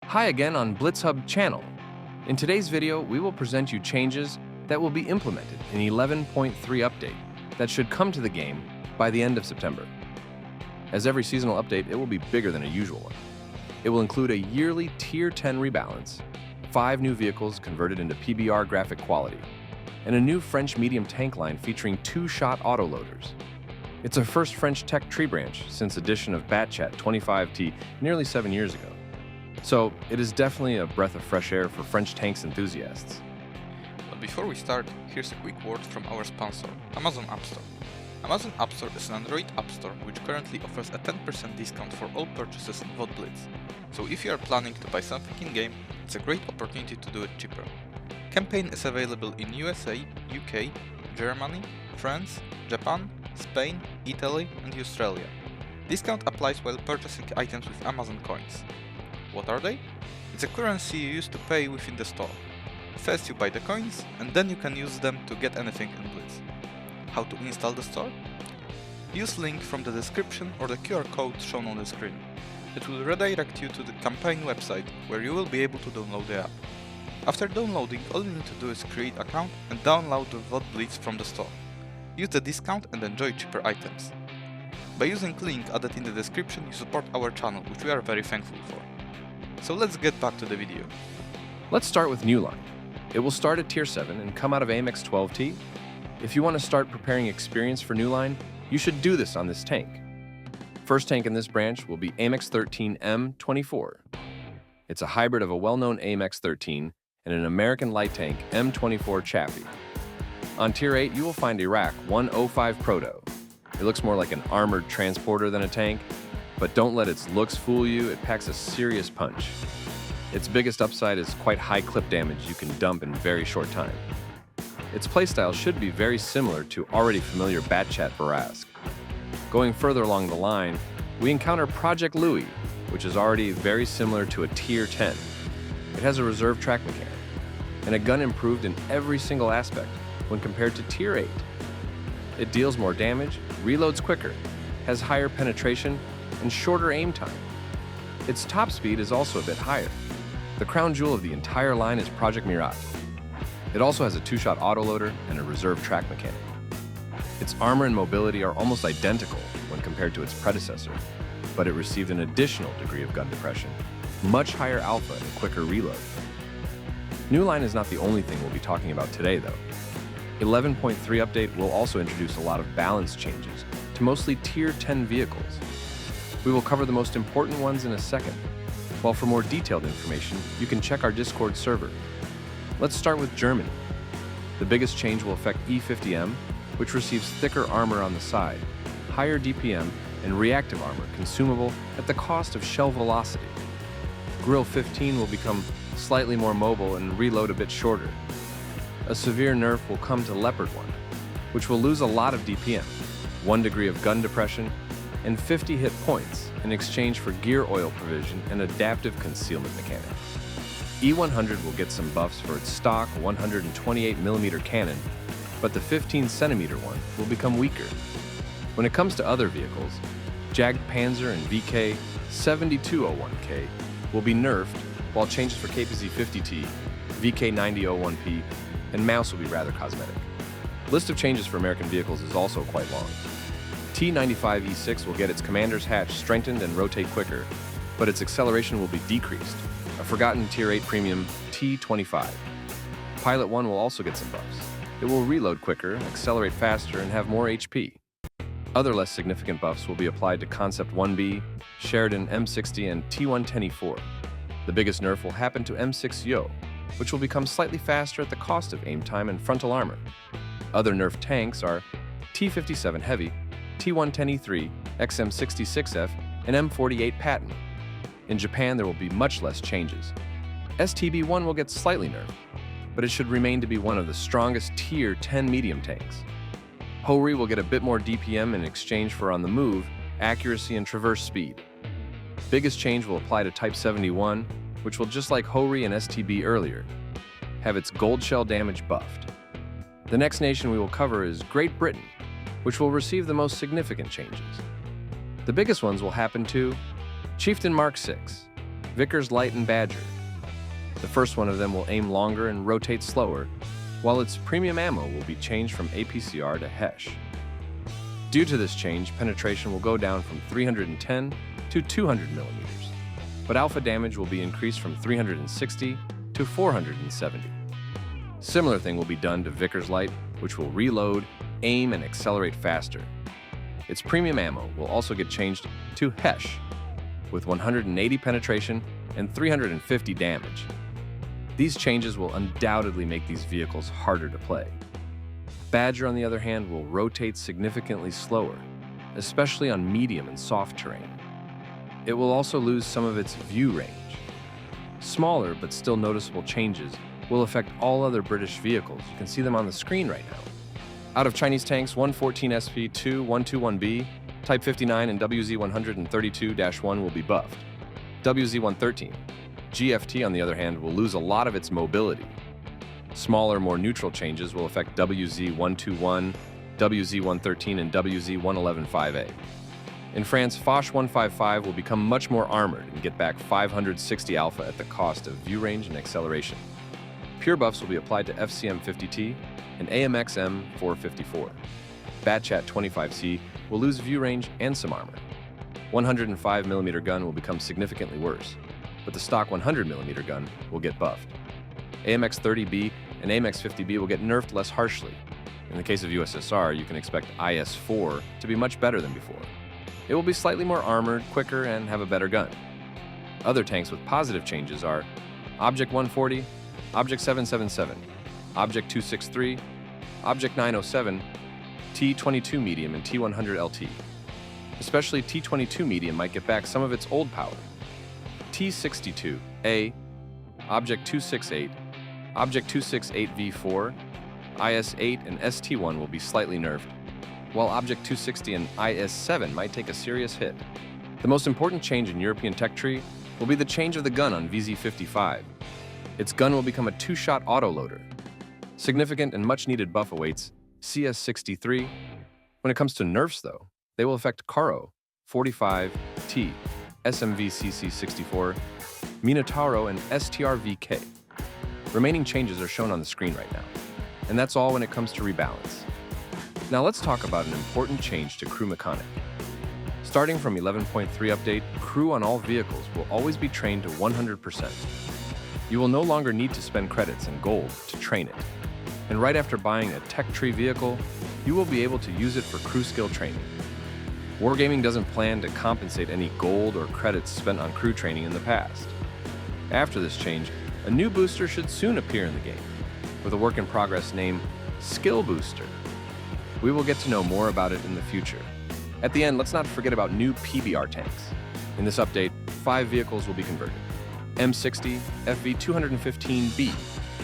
Hi again on BlitzHUB channel. In today's video, we will present you changes that will be implemented in 11.3 update that should come to the game by the end of September. As every seasonal update, it will be bigger than a usual one. It will include a yearly Tier 10 rebalance, 5 new vehicles converted into PBR graphic quality, and a new French medium tank line featuring 2-shot autoloaders. It's our first French tech tree branch since addition of BatChat 25T nearly 7 years ago. So it is definitely a breath of fresh air for French tanks enthusiasts. But before we start, here's a quick word from our sponsor, Amazon App Store. Amazon App Store is an Android app store which currently offers a 10% discount for all purchases in WoT Blitz. So if you are planning to buy something in-game, it's a great opportunity to do it cheaper. Campaign is available in USA, UK, Germany, France, Japan, Spain, Italy and Australia. Discount applies while purchasing items with Amazon coins. What are they? It's a currency you use to pay within the store. First you buy the coins, and then you can use them to get anything in Blitz. How to install the store? Use link from the description or the QR code shown on the screen. It will redirect you to the campaign website, where you will be able to download the app. After downloading, all you need to do is create an account and download the WoT Blitz from the store. Use the discount and enjoy cheaper items. By using the link added in the description, you support our channel, which we are very thankful for. So let's get back to the video. Let's start with New Line. It will start at Tier 7 and come out of AMX 12T. If you want to start preparing experience for New Line, you should do this on this tank. First tank in this branch will be AMX 13 M24. It's a hybrid of a well-known AMX 13 and an American light tank M24 Chaffee. On Tier 8, you will find Iraq 105 Proto. It looks more like an armored transporter than a tank, but don't let its looks fool you, it packs a serious punch. Its biggest upside is quite high clip damage you can dump in very short time. Its playstyle should be very similar to already familiar BatChat Barask. Going further along the line, we encounter Project Louis, which is already very similar to a Tier 10. It has a reserve track mechanic, and a gun improved in every single aspect when compared to Tier 8. It deals more damage, reloads quicker, has higher penetration, and shorter aim time. Its top speed is also a bit higher. The crown jewel of the entire line is Project Mirat. It also has a 2-shot autoloader and a reserve track mechanic. Its armor and mobility are almost identical when compared to its predecessor, but it received an additional degree of gun depression, much higher alpha and quicker reload. New Line is not the only thing we'll be talking about today though. 11.3 update will also introduce a lot of balance changes to mostly Tier 10 vehicles. We will cover the most important ones in a second, while for more detailed information, you can check our Discord server. Let's start with Germany. The biggest change will affect E50M, which receives thicker armor on the side, higher DPM, and reactive armor consumable at the cost of shell velocity. Grill 15 will become slightly more mobile and reload a bit shorter. A severe nerf will come to Leopard 1, which will lose a lot of DPM, 1 degree of gun depression, and 50 hit points in exchange for gear oil provision and adaptive concealment mechanic. E100 will get some buffs for its stock 128mm cannon, but the 15cm one will become weaker. When it comes to other vehicles, Jag Panzer and VK 7201K will be nerfed, while changes for KPZ 50T, VK 9001P, and Mouse will be rather cosmetic. List of changes for American vehicles is also quite long. T95E6 will get its commander's hatch strengthened and rotate quicker, but its acceleration will be decreased, a forgotten Tier 8 premium T25. Pilot 1 will also get some buffs. It will reload quicker, accelerate faster, and have more HP. Other less significant buffs will be applied to Concept 1B, Sheridan M60, and T110E4. The biggest nerf will happen to M6 Yo, which will become slightly faster at the cost of aim time and frontal armor. Other nerf tanks are T57 Heavy, T110E3, XM66F, and M48 Patton. In Japan, there will be much less changes. STB-1 will get slightly nerfed, but it should remain to be one of the strongest Tier 10 medium tanks. Hori will get a bit more DPM in exchange for on the move, accuracy, and traverse speed. Biggest change will apply to Type 71, which will, just like Hori and STB earlier, have its gold shell damage buffed. The next nation we will cover is Great Britain, which will receive the most significant changes. The biggest ones will happen to Chieftain Mark 6, Vickers Light and Badger. The first one of them will aim longer and rotate slower, while its premium ammo will be changed from APCR to HESH. Due to this change, penetration will go down from 310 to 200 millimeters, but alpha damage will be increased from 360 to 470. Similar thing will be done to Vickers Light, which will reload, aim, and accelerate faster. Its premium ammo will also get changed to HESH, with 180 penetration and 350 damage. These changes will undoubtedly make these vehicles harder to play. Badger, on the other hand, will rotate significantly slower, especially on medium and soft terrain. It will also lose some of its view range. Smaller but still noticeable changes will affect all other British vehicles. You can see them on the screen right now. Out of Chinese tanks, 114 SP2, 121B, Type 59 and WZ-132-1 will be buffed. WZ-113. GFT, on the other hand, will lose a lot of its mobility. Smaller, more neutral changes will affect WZ-121, WZ-113, and WZ-111-5A. In France, Foch 155 will become much more armored and get back 560 alpha at the cost of view range and acceleration. Pure buffs will be applied to FCM-50T and AMX-M454. Batchat 25C will lose view range and some armor. 105mm gun will become significantly worse, but the stock 100mm gun will get buffed. AMX-30B and AMX-50B will get nerfed less harshly. In the case of USSR, you can expect IS-4 to be much better than before. It will be slightly more armored, quicker, and have a better gun. Other tanks with positive changes are Object 140, Object 777, Object 263, Object 907, T-22 Medium, and T-100 LT. Especially T-22 Medium might get back some of its old power. T-62A, Object 268, Object 268V4, IS-8, and ST-1 will be slightly nerfed, while Object 260 and IS-7 might take a serious hit. The most important change in European tech tree will be the change of the gun on VZ-55. Its gun will become a two-shot autoloader. Significant and much-needed buff awaits CS-63. When it comes to nerfs, though, they will affect Karo, 45T, SMV-CC-64, Minotauro, and STR-VK. Remaining changes are shown on the screen right now. And that's all when it comes to rebalance. Now let's talk about an important change to crew mechanic. Starting from 11.3 update, crew on all vehicles will always be trained to 100%. You will no longer need to spend credits and gold to train it. And right after buying a tech tree vehicle, you will be able to use it for crew skill training. Wargaming doesn't plan to compensate any gold or credits spent on crew training in the past. After this change, a new booster should soon appear in the game, with a work in progress named Skill Booster. We will get to know more about it in the future. At the end, let's not forget about new PBR tanks. In this update, 5 vehicles will be converted. M60, FV215B,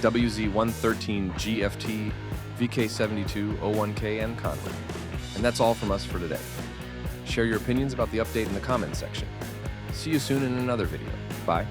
WZ113 GFT, VK72, O1K, and Conway. And that's all from us for today. Share your opinions about the update in the comments section. See you soon in another video. Bye.